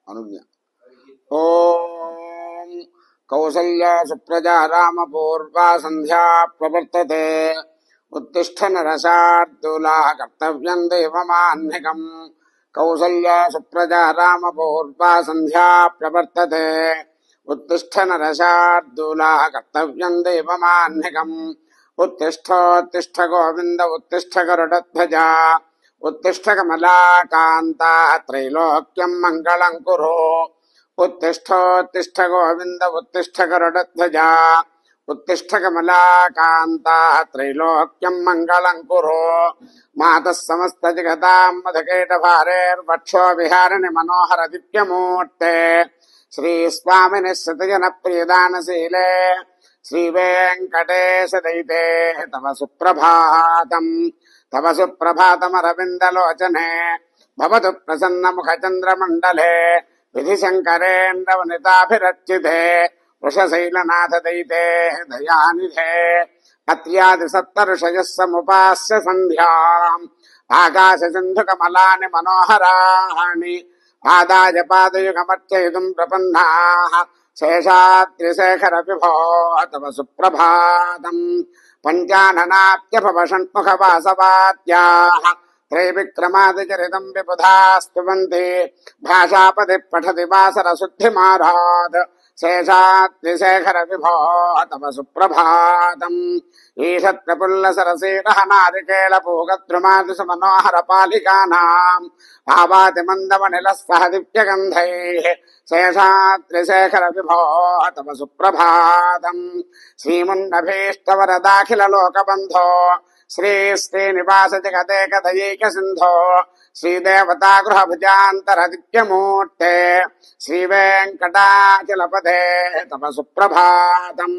అనుజ్ఞ. ఓం కౌసల్యా సుప్రజా రామ పూర్వా సంధ్యా ప్రవర్తతే ఉత్తిష్ఠ నరశార్దూలా కర్తవ్యం దేవమాన్నికం. కౌసల్యా సుప్రజా రామ పూర్వా సంధ్యా ప్రవర్తతే ఉత్తిష్ఠ నరశార్దూలా కర్తవ్యం దేవమాన్నికం. ఉత్తిష్ఠోత్తిష్ఠ గోవింద ఉత్తిష్ఠ గరుడధ్వజ ఉత్తిష్ఠ కమలాకాంతా త్రైలోక్యం మంగళం కురు. ఉత్తిష్ఠోత్తిష్ఠ గోవింద ఉత్తిష్ఠ గరుడధ్వజ ఉత్తిష్ఠ కమలాకాంతా త్రైలోక్యం మంగళం కురు. మాతః సమస్త జగతాం మధుకైటభారేర్వక్షో విహారిణి మనోహర దివ్యమూర్తే శ్రీ స్వామిని శ్రుతజన ప్రియదానశీలే శ్రీ వెంకటేశ దైతే తవ సుప్రభాతం. తవ సుప్రభాతమరవిందలోచనే భవతు ప్రసన్న ముఖ చంద్రమండలే విధి శంకరేంద్రవనితాభిరర్చితే వృషశైలనాథ దైతే దయానిధే. అత్యాది సప్తఋషయః సముపాస్య సంధ్యాం ఆకాశ సింధు కమలాని మనోహరాణి ఆదాయ పాదయుగమర్చయితుం ప్రపన్నాః శేషాద్రిశేఖర విభో తవ సుప్రభాతం. పంచాననాప్యభవ షణ్ముఖ వాసవాద్యాః త్రైవిక్రమాదిచరితం విబుధాస్తువంతి భాషాపతి పఠతి వాసర శుద్ధిమారాత్ శేషాద్రిశేఖర విభో తవ సుప్రభాతం. ఈషత్ ప్రఫుల్ల సరసీరః నారికేళ పూగద్రుమాదిషు మనోహర పాలికానాం ఆవాతి మందమనిలః సహ దివ్యగంధైః శేషాద్రిశేఖర విభో తవ సుప్రభాతం. శ్రీమున్నభీష్టవరదాఖిల లోకబంధో శ్రీ శ్రీనివాస జగదేకదయైక సింధో శ్రీదేవతా గృహభుజాంతర దివ్యమూర్తే శ్రీ వెంకటాచలపదే తవ సుప్రభాతం.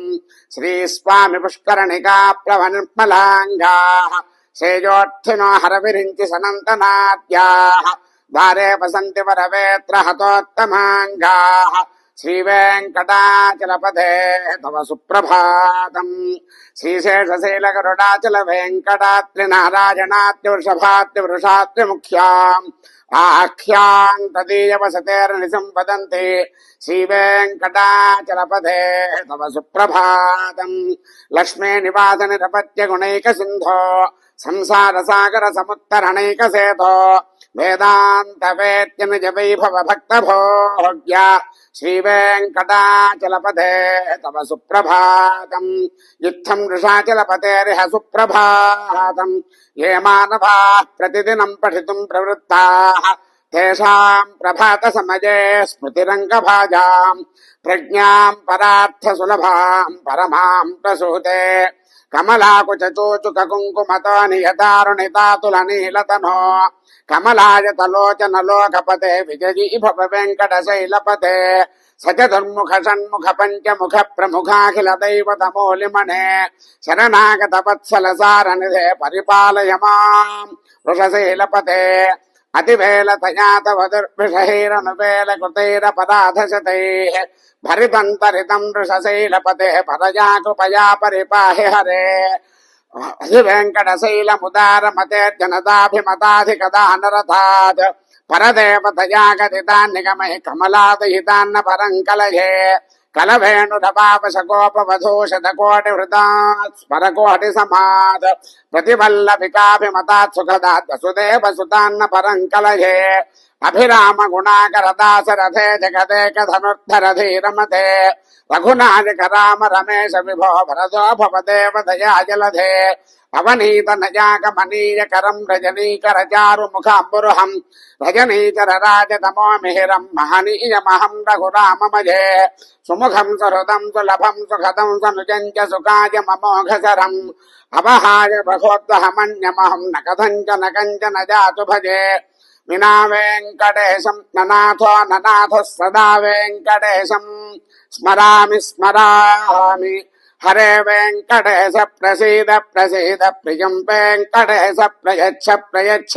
శ్రీ స్వామి పుష్కరణికా ప్లవ నిర్మలాంగాః శ్రేయోర్థినో హరవిరించి సనంతనాద్యాః ద్వారే వసంతి వరవేత్ర హతోత్తమాంగాః శ్రీ వెంకటాచలపదే తవ సుప్రభాతం. శ్రీశేషశైల గరుడాచల వెంకటాద్రి నారాయణాద్రి వృషభాద్రి వృషాద్రి ముఖ్యాం ఆఖ్యాం తదీయ వసతేర్ని సంవదంతి శ్రీ వెంకటాచలపదే తవ సుప్రభాతం. లక్ష్మీ నివాస నిరపత్య గుణైక సింధో సంసార సాగర సముత్తరణైక సేతో వేదాంత వేద్య నిజ వైభవ భక్త భోగ్య శ్రీ వెంకటాచలపదే తవ సుప్రభాతం. ఇత్థం వృషాచలపతేరిహ సుప్రభాతం. ఏ మానవాః ప్రతిదినం పఠితుం ప్రవృత్తాః తేషాం ప్రభాత సమయే స్మృతిరంగభాజాం ప్రజ్ఞాం పరార్థ సులభాం పరమాం ప్రసూతే. కమలాకుచూచుక కుంకుమతో నియతారుణితాతుల నీలతనో కమలాయతలోచన లోకపతే విజయీ భవ వెంకటశైలపతే. సచతుర్ముఖ షణ్ముఖ పంచముఖ ప్రముఖాఖిల దైవతమూలిమనే శరణాగత వత్సల సారనిధే పరిపాలయ మాం వృషశైలపతే. అతివేల తయాతవదుర్విషహైరనువేల కృతైరపరాధశతైః భరితంతరితం వృషశైలపతే పరజా కృపయా పరిపాహి హరే. అధివేంకటశైలముదారమతే జనతాభిమతాధికదానరథాత్ పరదేవతయా గదితాన్నిగమై కమలాదహితాన్న పరంకలయే. కలవేణురపాపశకోపవధూషతకోటి వృతాత్ స్మరకోటి సమాత్ ప్రతివల్లభికాభిమతాత్ సుఖదాత్ వసుదేవ సుతాన్న పరంకలయే. అభిరామ గుణాకర దాసరథే జగదేక ధనుర్ధర ధీరమతే రఘునాయక రామ రమేశ విభో భరతో భవదేవ దయాజలధే. అవనీత నజాకమనీయకరం రజనీకర చారు ముఖాంబురుహం రజనీకర రాజతమో మిహిరం మహనీయమహం రఘురామమజే. సుముఖం సుహృదం సులభం సుఖదం సనుజం చ సుఖాయ మమోఘసరం అపహాయ బహోద్వహమన్యమహం న కథంచన కంచన జాతు భజే. వినా వెంకటేశం ననాథో ననాథో సదా వెంకటేశం స్మరామి స్మరామి. హరే వెంకటేశ ప్రసీద ప్రసీద ప్రియం వెంకటేశ ప్రయచ్ఛ ప్రయచ్ఛ.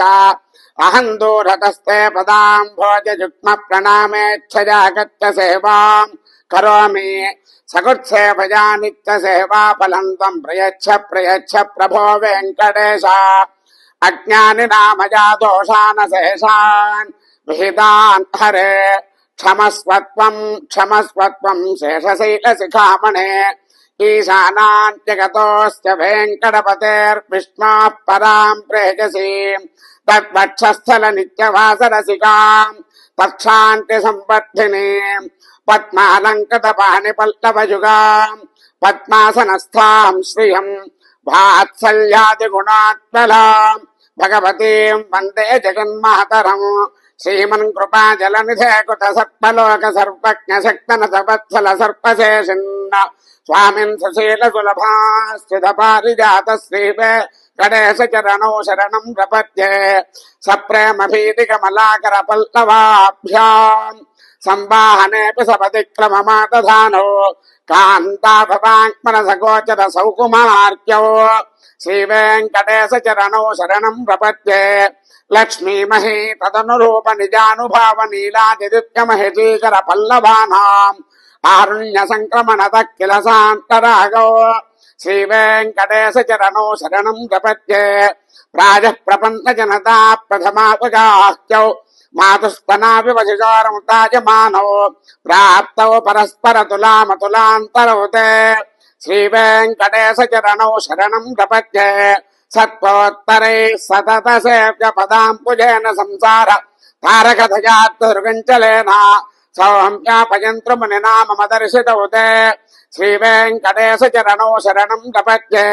అహం దూరతస్తే పదాంభోజయుగ్మ ప్రణామేచ్ఛయాగత్య సేవాం కరోమి. సకృత్సేవయా నిత్య సేవా ఫలం త్వం ప్రయచ్ఛ ప్రయచ్ఛ ప్రభో వెంకటేశ. అజ్ఞానినామయా దోషాన్ శేషాన్ విహితాన్ హరే. क्षमस्वत्वं शेषशैलशिखामणे ईशानान्त्यगतोऽस्य वेङ्कटपतेर्विष्णोः पराम् प्रेयसीम् तद्वक्षस्थलनित्यवासरसिकाम् तक्षान्त्यसम्वर्धिनीम् पद्मालङ्कृतपाणिपल्लवयुगाम् पद्मासनस्थाम् श्रियम् वात्सल्यादिगुणात्मलाम् भगवतीम् वन्दे जगन्मातरम् श्रीमन् कृपा जलनिधे कुत सर्पलोक सर्वज्ञ शक्तन सवत्सल सर्पशेषिन्न स्वामिन् सुशील सुलभास्थित पारिजात श्रीवे गणेश चरणौ शरणम् प्रपद्ये सप्रेम भीति कमलाकर पल्लवाभ्याम् संवाहनेऽपि सपतिक्रममादधानो कान्ता भवाङ्मनसगोचर सौकुमार्क्यौ श्रीवेङ्कटेश चरणौ शरणम् प्रपद्ये लक्ष्मीमही तदनुरूप निजानुभाव नीलादित्यमहेशीकर पल्लवानाम् आरुण्य संक्रमणतः किल सान्तरागौ श्रीवेङ्कटेश चरणौ शरणम् प्रपद्ये प्राजः प्रपन्न जनता प्रथमापगाह्यौ मातुस्तनापि वशिचारमुताजमानौ प्राप्तौ परस्पर तुलामतुलान्तरौ ते श्रीवेङ्कटेश चरणौ शरणम् प्रपद्ये सत्त्वोत्तरैः सतत सेव्य पदाम्बुजेन संसार तारकथयात्तुर्गञ्चलेन सौम्यापयन्तृ मुनिना मम दर्शितौ ते श्रीवेङ्कटेश चरणौ शरणम् प्रपद्ये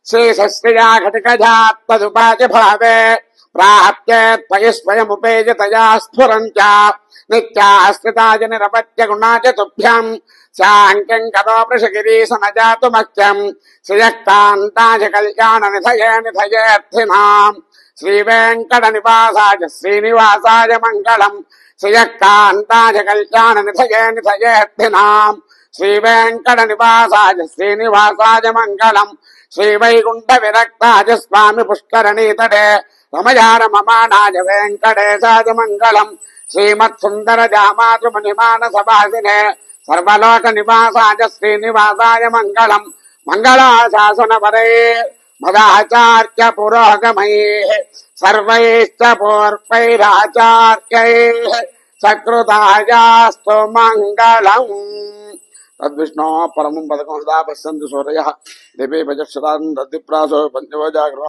श्रीशस्त्रिया घटिकजात्तदुपाचि भावे प्राप्ये त्वयि स्वयमुपेजतया स्फुरम् च नित्यास्थिताय निरपत्य गुणा च तुभ्यम् शाङ्क्यम् करो वृषगिरीश न जातु मह्यम् श्रियक्तान्ताय कल्याण निधये निधयेऽर्थिनाम् श्रीवेङ्कटनिवासाय श्रीनिवासाय मङ्गलम् श्रियक्तान्ताय कल्याण निधये निधयेऽर्थिनाम् श्रीवेङ्कटनिवासाय श्रीनिवासाय मङ्गलम् श्रीवैकुण्ठ विरक्ताय स्वामि पुष्करणीतटे रमया रममाणाय वेङ्कटेशाय मङ्गलम् श्रीमत्सुन्दर जामातृमुनिमानसवासिने सर्वलोक निवासाय श्रीनिवासाय मङ्गलम् मङ्गलाशासनपरे मदाचार्य पुरोगमैः सर्वैश्च पूर्वैराचार्यैः सकृतायास्तु मङ्गलम् तद्विष्णो परमं पदकं सदा पश्यन्तु सूरयः दिवे भजक्षरान् दद्दिप्रासो पञ्चवजाग्रह